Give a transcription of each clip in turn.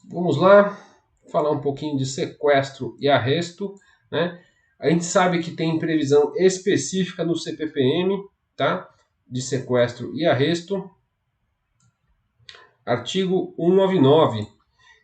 Vamos lá, falar um pouquinho de sequestro e arresto, né? A gente sabe que tem previsão específica no CPPM, tá? De sequestro e arresto. Artigo 199.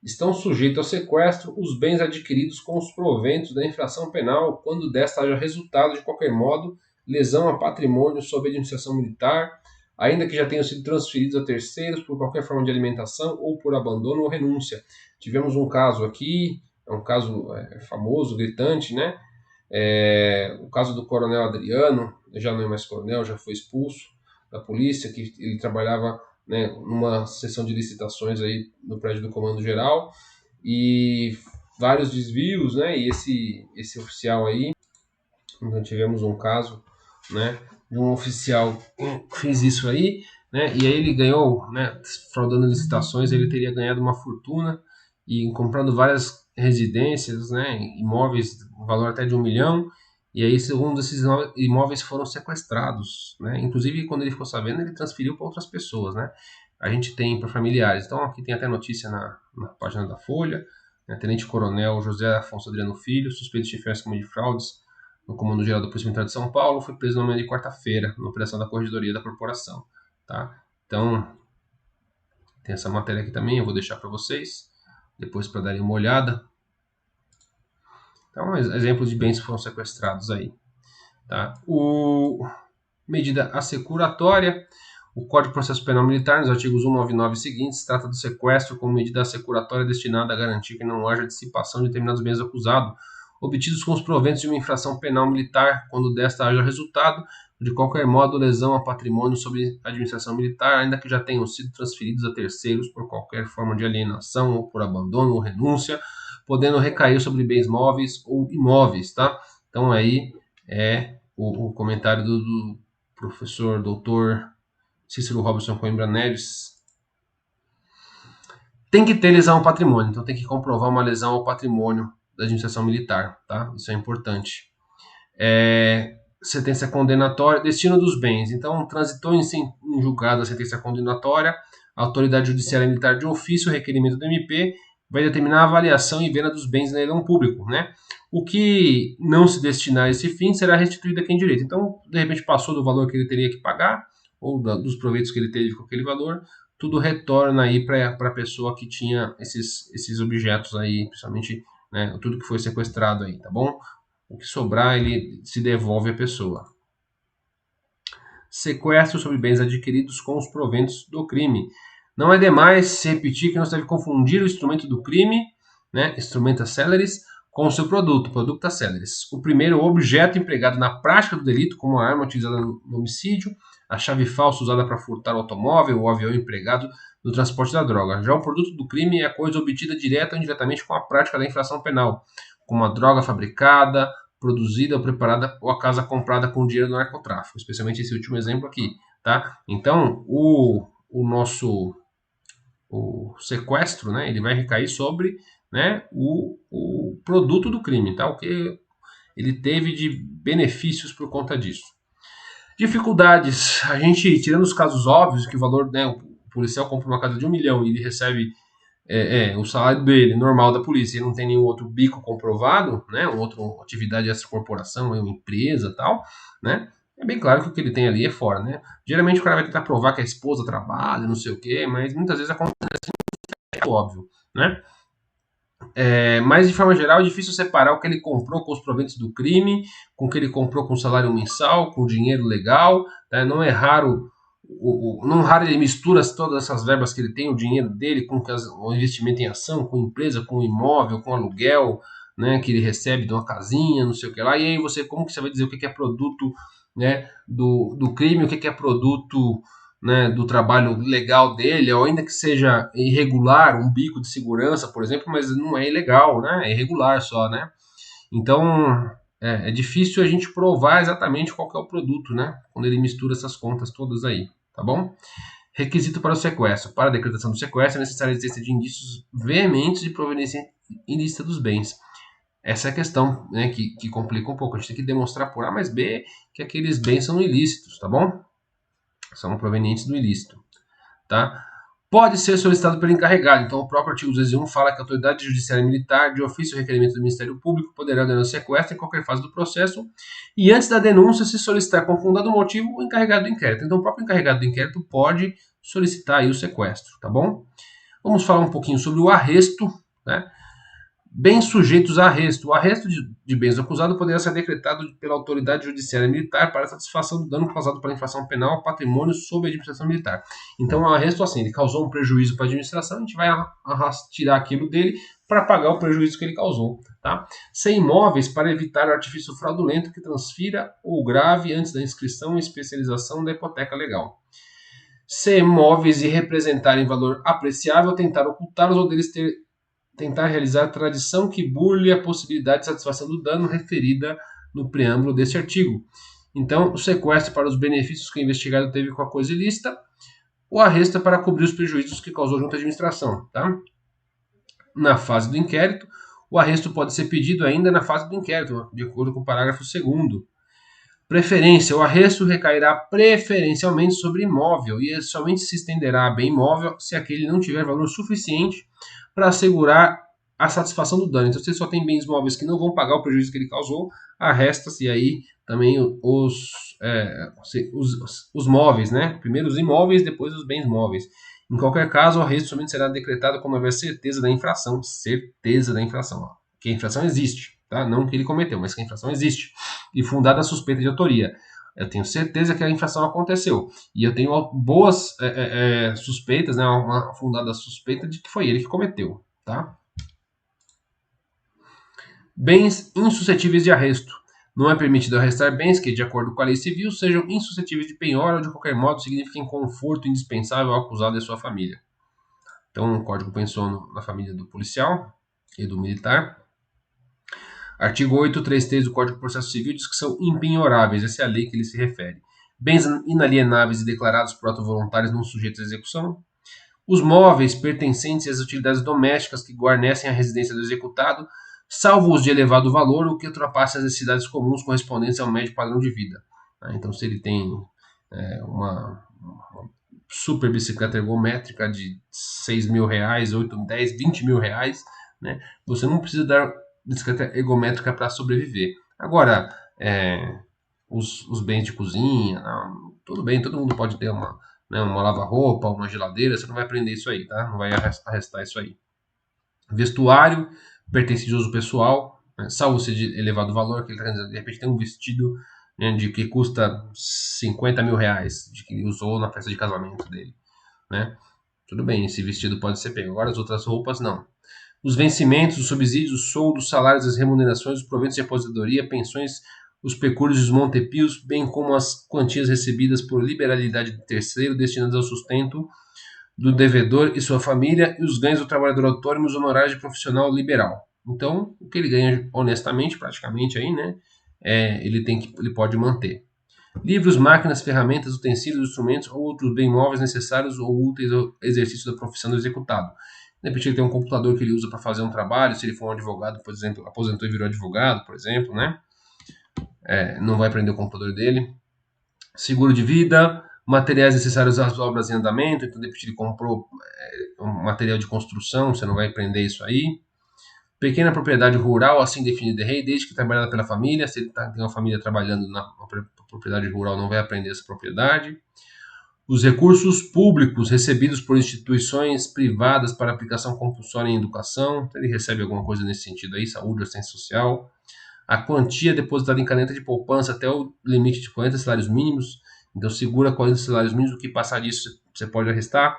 Estão sujeitos ao sequestro os bens adquiridos com os proventos da infração penal, quando desta haja resultado, de qualquer modo, lesão a patrimônio sob administração militar, ainda que já tenham sido transferidos a terceiros por qualquer forma de alimentação ou por abandono ou renúncia. Tivemos um caso aqui, é um caso famoso, gritante, né? O caso do coronel Adriano, já não é mais coronel, já foi expulso da polícia, que ele trabalhava, né, numa sessão de licitações aí no prédio do Comando Geral, e vários desvios, né, e esse oficial aí, então tivemos um caso, né, de um oficial que fez isso aí, né, e aí ele ganhou, né, fraudando licitações, ele teria ganhado uma fortuna e comprando várias residências, né, imóveis, um valor até de 1 milhão, e aí um desses imóveis foram sequestrados, né, inclusive quando ele ficou sabendo, ele transferiu para outras pessoas, né, a gente tem para familiares, então aqui tem até notícia na página da Folha, né, Tenente Coronel José Afonso Adriano Filho, suspeito de chefiar esquema de fraudes no Comando Geral da Polícia Militar de São Paulo, foi preso na manhã de quarta-feira, na operação da Corregedoria da Corporação. Tá? Então, tem essa matéria aqui também, eu vou deixar para vocês, depois para darem uma olhada. Então, exemplos de bens que foram sequestrados aí. Tá? Medida assecuratória. O Código de Processo Penal Militar, nos artigos 199 e seguintes, trata do sequestro como medida assecuratória destinada a garantir que não haja dissipação de determinados bens do acusado, obtidos com os proventos de uma infração penal militar, quando desta haja resultado, de qualquer modo, lesão a patrimônio sob administração militar, ainda que já tenham sido transferidos a terceiros por qualquer forma de alienação, ou por abandono ou renúncia, podendo recair sobre bens móveis ou imóveis, tá? Então aí é o comentário do professor doutor Cícero Robson Coimbra Neves. Tem que ter lesão ao patrimônio, então tem que comprovar uma lesão ao patrimônio da administração militar, tá? Isso é importante. Sentença condenatória, destino dos bens. Então, transitou em julgado a sentença condenatória, a autoridade judiciária militar de ofício, requerimento do MP, vai determinar a avaliação e venda dos bens no leilão público, né? O que não se destinar a esse fim será restituído a quem direito. Então, de repente, passou do valor que ele teria que pagar, ou dos proveitos que ele teve com aquele valor, tudo retorna aí para a pessoa que tinha esses objetos aí, principalmente, né, tudo que foi sequestrado aí, tá bom? O que sobrar, ele se devolve à pessoa. Sequestro sobre bens adquiridos com os proventos do crime. Não é demais se repetir que não se deve confundir o instrumento do crime, né, instrumenta celeris, com o seu produto, producta celeris. O primeiro, o objeto empregado na prática do delito, como a arma utilizada no homicídio, a chave falsa usada para furtar o automóvel ou o avião empregado no transporte da droga. Já o produto do crime é a coisa obtida direta ou indiretamente com a prática da infração penal, como a droga fabricada, produzida ou preparada ou a casa comprada com dinheiro do narcotráfico, especialmente esse último exemplo aqui, tá? Então, o sequestro, né, ele vai recair sobre, né, o produto do crime, tá? O que ele teve de benefícios por conta disso. Dificuldades, a gente, tirando os casos óbvios, que o valor, né, o policial compra uma casa de 1 milhão e ele recebe o salário dele, normal da polícia, ele não tem nenhum outro bico comprovado, né, outra atividade dessa corporação, uma empresa tal, né, é bem claro que o que ele tem ali é fora, né. Geralmente o cara vai tentar provar que a esposa trabalha, não sei o quê, mas muitas vezes acontece óbvio, né. Mas de forma geral é difícil separar o que ele comprou com os proventos do crime, com o que ele comprou com salário mensal, com dinheiro legal, né? Não é raro não raro ele mistura todas essas verbas que ele tem, o dinheiro dele com o investimento em ação, com empresa, com imóvel, com aluguel, né, que ele recebe de uma casinha, não sei o que lá, e aí como que você vai dizer o que é produto, né, do crime, o que é produto, né, do trabalho legal dele, ou ainda que seja irregular, um bico de segurança, por exemplo, mas não é ilegal, né, é irregular só, né, então é difícil a gente provar exatamente qual que é o produto, né, quando ele mistura essas contas todas aí, tá bom? Requisito para o sequestro. Para a decretação do sequestro é necessária a existência de indícios veementes de proveniência ilícita dos bens. Essa é a questão, né, que complica um pouco. A gente tem que demonstrar por A mais B que aqueles bens são ilícitos, tá bom? São provenientes do ilícito, tá? pode ser solicitado pelo encarregado. Então, o próprio artigo 201 fala que a autoridade judiciária militar, de ofício ou requerimento do Ministério Público, poderá ordenar o sequestro em qualquer fase do processo e antes da denúncia, se solicitar com fundado motivo, o encarregado do inquérito. Então, o próprio encarregado do inquérito pode solicitar aí o sequestro, tá bom? Vamos falar um pouquinho sobre o arresto, né? Bens sujeitos a arresto. O arresto de bens do acusado poderá ser decretado pela autoridade judiciária militar para satisfação do dano causado pela infração penal ao patrimônio sob a administração militar. Então, o arresto, assim, ele causou um prejuízo para a administração, a gente vai tirar aquilo dele para pagar o prejuízo que ele causou. Tá? Sem imóveis para evitar o artifício fraudulento que transfira ou grave antes da inscrição e especialização da hipoteca legal. Ser imóveis e representarem valor apreciável, tentar ocultá-los ou deles tentar realizar a tradição que burle a possibilidade de satisfação do dano referida no preâmbulo deste artigo. Então, o sequestro para os benefícios que o investigado teve com a coisa ilícita, o arresto é para cobrir os prejuízos que causou junto à administração. Tá? Na fase do inquérito, o arresto pode ser pedido ainda na fase do inquérito, de acordo com o parágrafo 2º. Preferência. O arresto recairá preferencialmente sobre imóvel e somente se estenderá a bem imóvel se aquele não tiver valor suficiente para assegurar a satisfação do dano. Então, se ele só tem bens móveis que não vão pagar o prejuízo que ele causou, arresta-se aí também os móveis, né? Primeiro os imóveis, depois os bens móveis. Em qualquer caso, o arresto somente será decretado quando houver certeza da infração. Certeza da infração. Ó. Que a infração existe, tá? Não que ele cometeu, mas que a infração existe. E fundada a suspeita de autoria. Eu tenho certeza que a infração aconteceu. E eu tenho boas suspeitas, né, uma fundada suspeita de que foi ele que cometeu. Tá? Bens insuscetíveis de arresto. Não é permitido arrestar bens que, de acordo com a lei civil, sejam insuscetíveis de penhora ou de qualquer modo signifiquem conforto indispensável ao acusado e à sua família. Então, o código pensou na família do policial e do militar. Artigo 833 do Código de Processo Civil diz que são impenhoráveis, essa é a lei que ele se refere. Bens inalienáveis e declarados por ato voluntários não sujeitos à execução. Os móveis pertencentes às utilidades domésticas que guarnecem a residência do executado, salvo os de elevado valor ou que ultrapassem as necessidades comuns correspondentes ao médio padrão de vida. Então, se ele tem uma super bicicleta ergométrica de 6 mil reais, 8, 10, 20 mil reais, né, você não precisa dar bicicleta ergométrica para sobreviver. Agora, os bens de cozinha, não, tudo bem, todo mundo pode ter uma lava-roupa, uma geladeira, você não vai prender isso aí, tá? Não vai arrestar isso aí. Vestuário, pertence de uso pessoal, né, salvo ser de elevado valor, que ele de repente tem um vestido, né, de que custa 50 mil reais, de que ele usou na festa de casamento dele, né? Tudo bem, esse vestido pode ser pego. Agora as outras roupas, não. Os vencimentos, os subsídios, os soldos, os salários, as remunerações, os proventos de aposentadoria, pensões, os pecúlios e os montepios, bem como as quantias recebidas por liberalidade de terceiro destinadas ao sustento do devedor e sua família e os ganhos do trabalhador autônomo e os honorários de profissional liberal. Então, o que ele ganha honestamente, praticamente aí, né, ele pode manter. Livros, máquinas, ferramentas, utensílios, instrumentos ou outros bem móveis necessários ou úteis ao exercício da profissão do executado. De repente ele tem um computador que ele usa para fazer um trabalho, se ele for um advogado, por exemplo, aposentou e virou advogado, por exemplo, né? Não vai prender o computador dele. Seguro de vida, materiais necessários às obras em andamento, então de repente ele comprou um material de construção, você não vai prender isso aí. Pequena propriedade rural, assim definida de rei, desde que trabalhada pela família, se ele tem uma família trabalhando na propriedade rural, não vai apreender essa propriedade. Os recursos públicos recebidos por instituições privadas para aplicação compulsória em educação, ele recebe alguma coisa nesse sentido aí, saúde, assistência social. A quantia depositada em caneta de poupança até o limite de 40 salários mínimos, então segura 40 salários mínimos, o que passar disso você pode arrestar.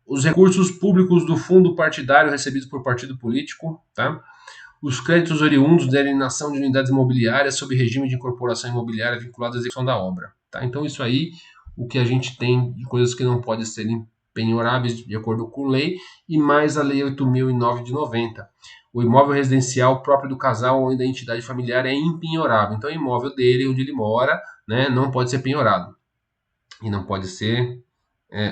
Os recursos públicos do fundo partidário recebidos por partido político, tá? Os créditos oriundos da alienação de unidades imobiliárias sob regime de incorporação imobiliária vinculada à execução da obra, tá? Então isso aí, o que a gente tem de coisas que não podem ser penhoráveis de acordo com lei, e mais a Lei 8.009 de 90. O imóvel residencial próprio do casal ou da entidade familiar é impenhorável. Então, o imóvel dele, onde ele mora, né, não pode ser penhorado e não pode ser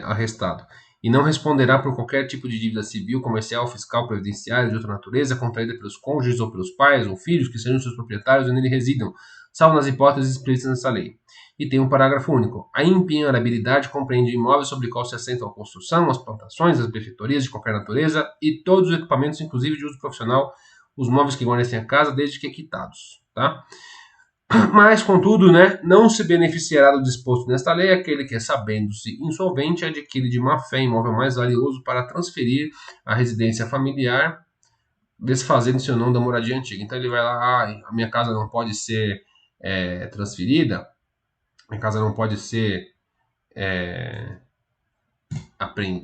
arrestado. E não responderá por qualquer tipo de dívida civil, comercial, fiscal, previdenciária, de outra natureza, contraída pelos cônjuges ou pelos pais ou filhos que sejam seus proprietários onde ele residam, salvo nas hipóteses previstas nessa lei. E tem um parágrafo único. A impenhorabilidade compreende imóveis sobre qual se assentam a construção, as plantações, as benfeitorias de qualquer natureza e todos os equipamentos, inclusive de uso profissional, os móveis que guarnecem a casa, desde que quitados. Tá? Mas, contudo, né, não se beneficiará do disposto nesta lei aquele que, sabendo-se insolvente, adquire de má fé imóvel mais valioso para transferir à residência familiar, desfazendo-se ou não da moradia antiga. Então ele vai lá, a minha casa não pode ser transferida, minha casa não pode ser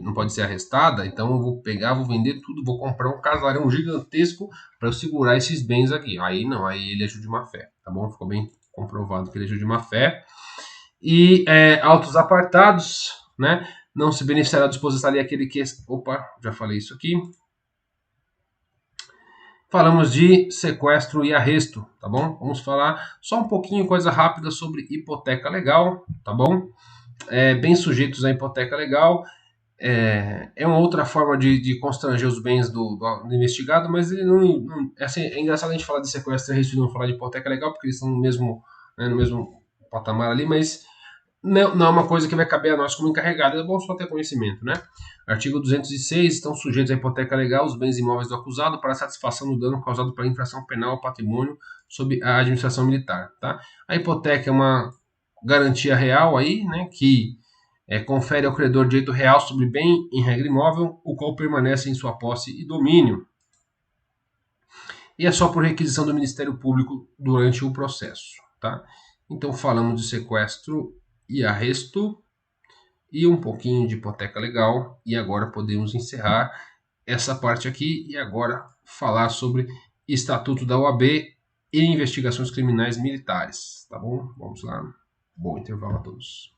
não pode ser arrestada, então eu vou pegar, vou vender tudo, vou comprar um casarão gigantesco para eu segurar esses bens aqui. Aí não, aí ele agiu de má fé, tá bom? Ficou bem comprovado que ele agiu de má fé. E autos apartados, né? Não se beneficiará do disposto ali aquele que... Opa, já falei isso aqui. Falamos de sequestro e arresto, tá bom? Vamos falar só um pouquinho, coisa rápida sobre hipoteca legal, tá bom? Bem sujeitos à hipoteca legal. É uma outra forma de constranger os bens do investigado, mas ele não assim, é engraçado a gente falar de sequestro e arresto e não falar de hipoteca legal, porque eles estão no mesmo patamar ali, mas não é uma coisa que vai caber a nós como encarregado, é bom só ter conhecimento, né? Artigo 206, estão sujeitos à hipoteca legal os bens imóveis do acusado para satisfação do dano causado pela infração penal ao patrimônio sob a administração militar, tá? A hipoteca é uma garantia real aí, né, que confere ao credor direito real sobre bem em regra imóvel, o qual permanece em sua posse e domínio. E é só por requisição do Ministério Público durante o processo, tá? Então falamos de sequestro e arresto e um pouquinho de hipoteca legal, e agora podemos encerrar essa parte aqui e agora falar sobre Estatuto da OAB e investigações criminais militares, tá bom? Vamos lá. Bom intervalo a todos.